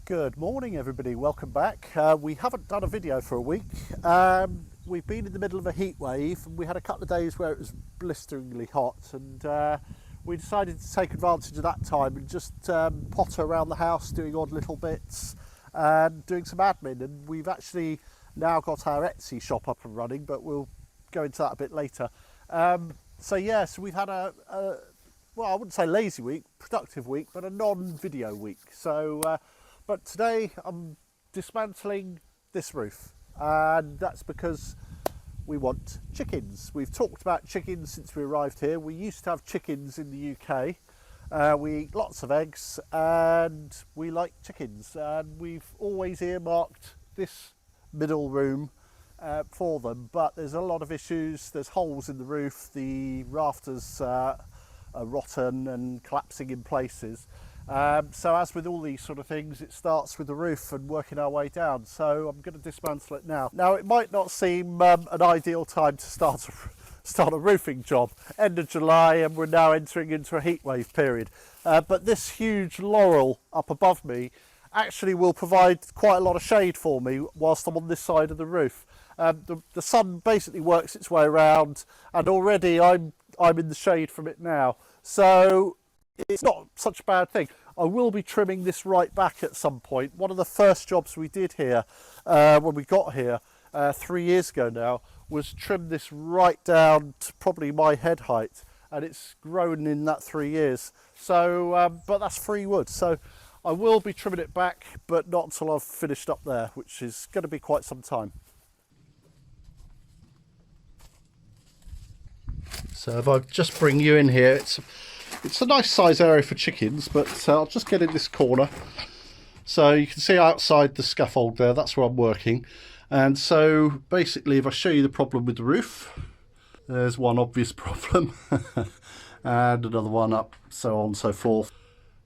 Good morning everybody, welcome back. We haven't done a video for a week. We've been in the middle of a heat wave and we had a couple of days where it was blisteringly hot, and we decided to take advantage of that time and just potter around the house doing odd little bits and doing some admin. And we've actually now got our Etsy shop up and running, but we'll go into that a bit later. So we've had well, I wouldn't say lazy week, productive week, but a non-video week. But today I'm dismantling this roof, and that's because we want chickens. We've talked about chickens since we arrived here. We used to have chickens in the UK. We eat lots of eggs and we like chickens, and we've always earmarked this middle room for them, but there's a lot of issues. There's holes in the roof, the rafters are rotten and collapsing in places. So as with all these sort of things, it starts with the roof and working our way down. So I'm going to dismantle it now. Now it might not seem an ideal time to start a roofing job. End of July and we're now entering into a heatwave period. But this huge laurel up above me actually will provide quite a lot of shade for me whilst I'm on this side of the roof. The sun basically works its way around, and already I'm in the shade from it now. So it's not such a bad thing. I will be trimming this right back at some point. One of the first jobs we did here when we got here 3 years ago now was trim this right down to probably my head height, and it's grown in that 3 years. So but that's free wood, so I will be trimming it back, but not until I've finished up there, which is going to be quite some time. So if I just bring you in here, it's a nice size area for chickens, but I'll just get in this corner. So you can see outside the scaffold there, that's where I'm working. And so basically, if I show you the problem with the roof, there's one obvious problem and another one up, so on and so forth.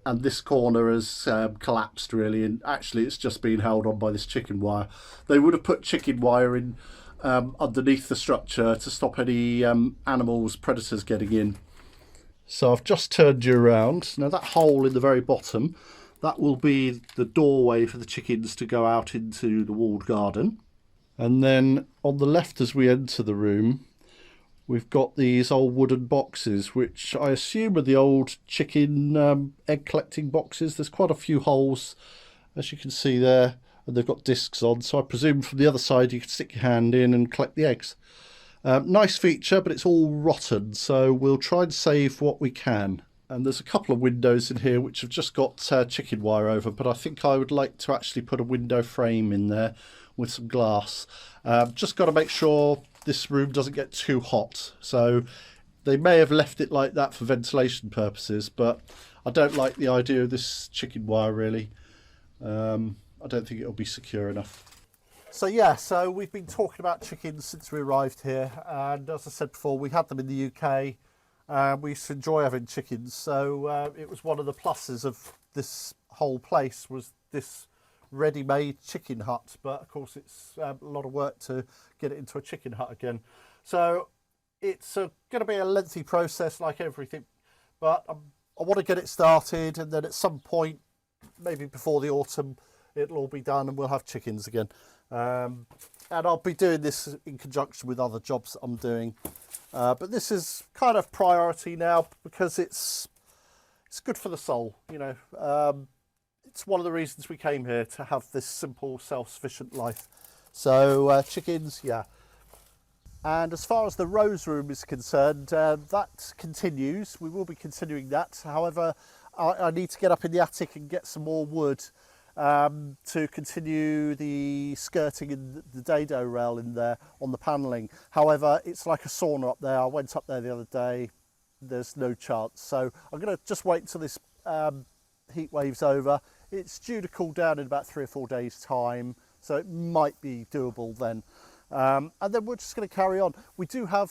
And this corner has collapsed really, and actually it's just been held on by this chicken wire. They would have put chicken wire in underneath the structure to stop any animals, predators getting in. So I've just turned you around. Now that hole in the very bottom, that will be the doorway for the chickens to go out into the walled garden. And then on the left as we enter the room, we've got these old wooden boxes, which I assume are the old chicken egg collecting boxes. There's quite a few holes, as you can see there, and they've got discs on. So I presume from the other side you can stick your hand in and collect the eggs. Nice feature, but it's all rotten, so we'll try and save what we can. And there's a couple of windows in here which have just got chicken wire over, but I think I would like to actually put a window frame in there with some glass. Just got to make sure this room doesn't get too hot. So they may have left it like that for ventilation purposes, but I don't like the idea of this chicken wire really. I don't think it'll be secure enough. So we've been talking about chickens since we arrived here, and as I said before, we had them in the UK. We used to enjoy having chickens, so it was one of the pluses of this whole place was this ready-made chicken hut, but of course it's a lot of work to get it into a chicken hut again. So it's going to be a lengthy process like everything, but I want to get it started, and then at some point, maybe before the autumn, it'll all be done and we'll have chickens again. And I'll be doing this in conjunction with other jobs that I'm doing. But this is kind of priority now because it's good for the soul, you know. It's one of the reasons we came here, to have this simple, self-sufficient life. So chickens, yeah. And as far as the rose room is concerned, that continues. We will be continuing that. However, I need to get up in the attic and get some more wood to continue the skirting and the dado rail in there on the panelling. However, it's like a sauna up there. I went up there the other day. There's no chance. So I'm going to just wait until this heat wave's over. It's due to cool down in about 3 or 4 days' time, so it might be doable then. And then we're just going to carry on. We do have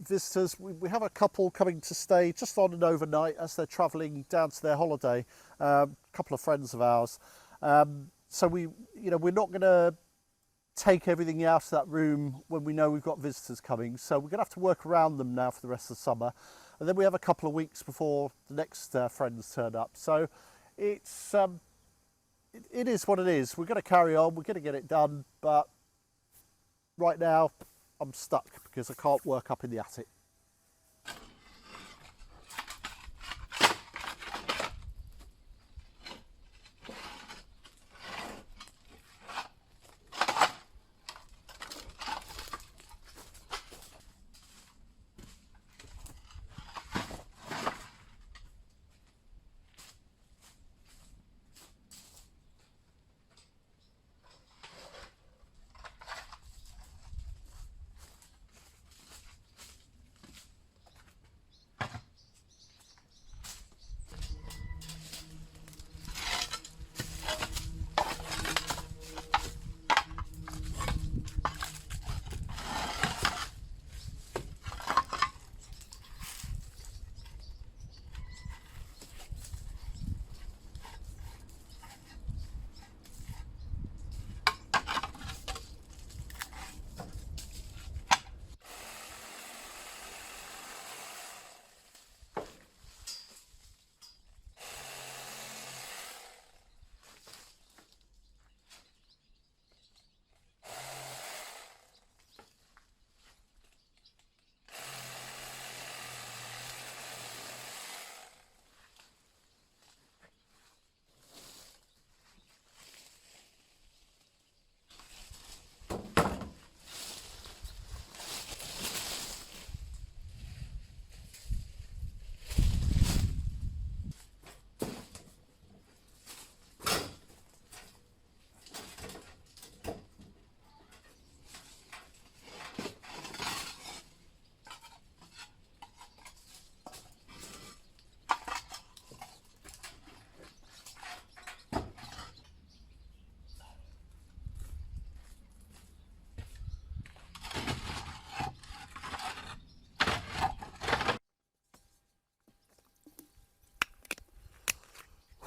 visitors. We have a couple coming to stay just on an overnight as they're travelling down to their holiday. A couple of friends of ours. So we're not going to take everything out of that room when we know we've got visitors coming. So we're going to have to work around them now for the rest of the summer. And then we have a couple of weeks before the next friends turn up. So it's it is what it is. We're going to carry on, we're going to get it done, but right now I'm stuck because I can't work up in the attic.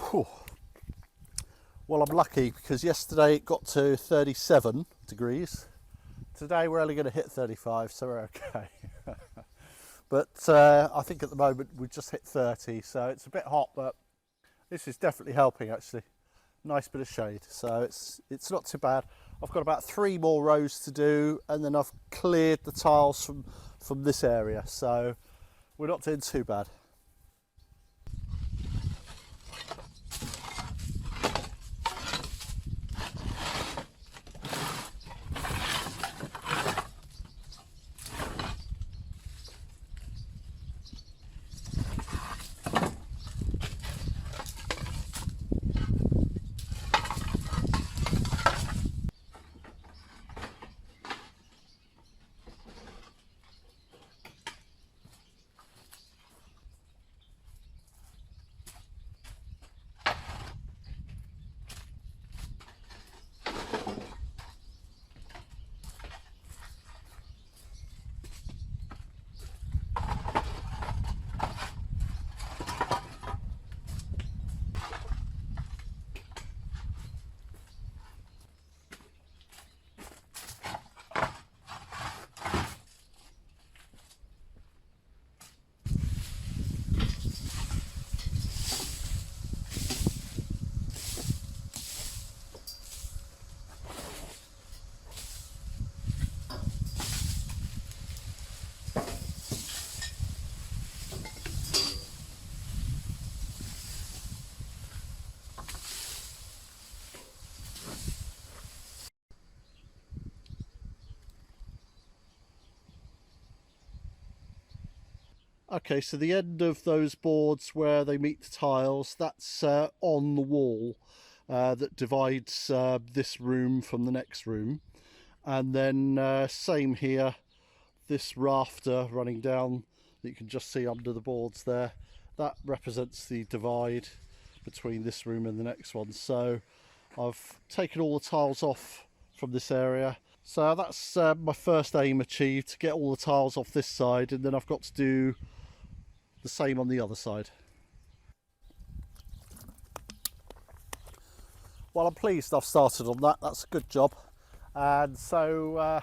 Whew. Well, I'm lucky because yesterday it got to 37 degrees. Today we're only going to hit 35, so we're okay. But I think at the moment we've just hit 30, so it's a bit hot, but this is definitely helping actually. Nice bit of shade, so it's not too bad. I've got about 3 more rows to do, and then I've cleared the tiles from this area, so we're not doing too bad. Okay, so the end of those boards where they meet the tiles, that's on the wall that divides this room from the next room. And then same here, this rafter running down that you can just see under the boards there, that represents the divide between this room and the next one. So I've taken all the tiles off from this area. So that's my first aim achieved, to get all the tiles off this side, and then I've got to do the same on the other side. Well, I'm pleased I've started on that. That's a good job. And so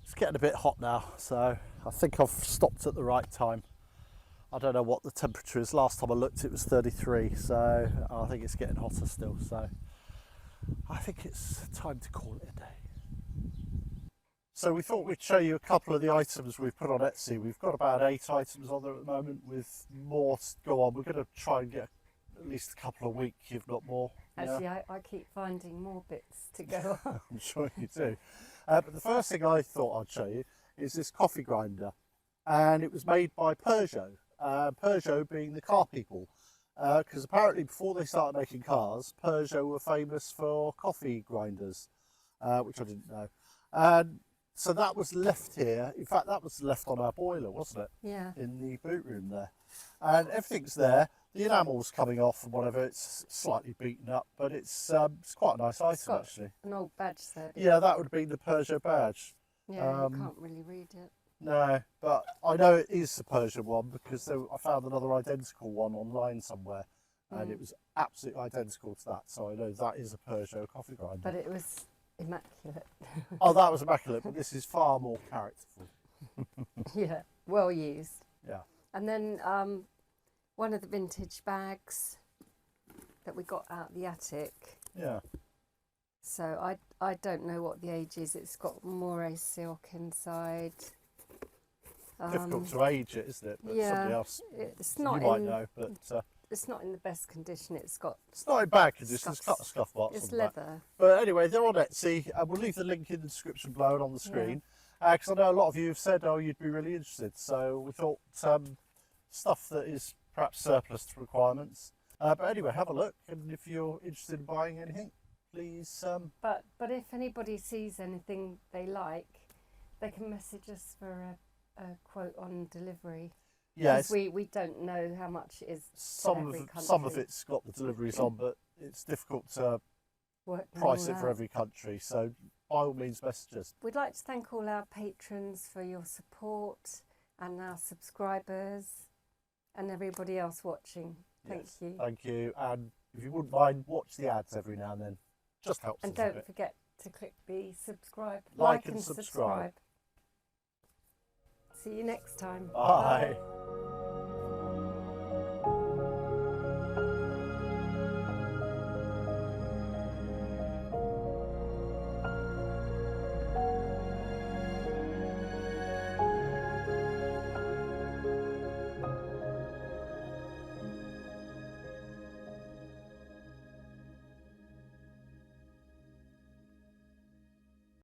it's getting a bit hot now, so I think I've stopped at the right time. I don't know what the temperature is. Last time I looked it was 33, so I think it's getting hotter still, so I think it's time to call it a day. So we thought we'd show you a couple of the items we've put on Etsy. We've got about 8 items on there at the moment, with more to go on. We're going to try and get at least a couple a week, if not more. Actually, yeah. I keep finding more bits to go on. I'm sure you do. But the first thing I thought I'd show you is this coffee grinder. And it was made by Peugeot. Peugeot being the car people. Because apparently before they started making cars, Peugeot were famous for coffee grinders, which I didn't know. And so that was left here. In fact, that was left on our boiler, wasn't it? Yeah. In the boot room there. And everything's there. The enamel's coming off and whatever. It's slightly beaten up, but it's quite a nice item, actually. An old badge there. Yeah, that would have been the Peugeot badge. Yeah, you can't really read it. No, but I know it is the Peugeot one because I found another identical one online somewhere, and it was absolutely identical to that. So I know that is a Peugeot coffee grinder. But it was immaculate. Oh, that was immaculate, but this is far more characterful. Yeah, well used. Yeah. And then one of the vintage bags that we got out the attic. Yeah. So I don't know what the age is. It's got moire silk inside. Difficult to age it, isn't it? But yeah, somebody else it's not you might know, but it's not in the best condition. It's not in bad condition. There's a couple of scuff marks. It's on leather. The back. But anyway, they're on Etsy, and we'll leave the link in the description below and on the screen. Because I know a lot of you have said, "Oh, you'd be really interested." So we thought stuff that is perhaps surplus to requirements. But anyway, have a look, and if you're interested in buying anything, please. But if anybody sees anything they like, they can message us for a quote on delivery. Yeah, because we don't know how much it is. Some of it's got the deliveries on, but it's difficult to price it for every country. So by all means, message us. We'd like to thank all our patrons for your support, and our subscribers, and everybody else watching. Thank you. Thank you. And if you wouldn't mind, watch the ads every now and then. Just helps us a bit. And don't forget to click the subscribe, like and subscribe. See you next time. Bye.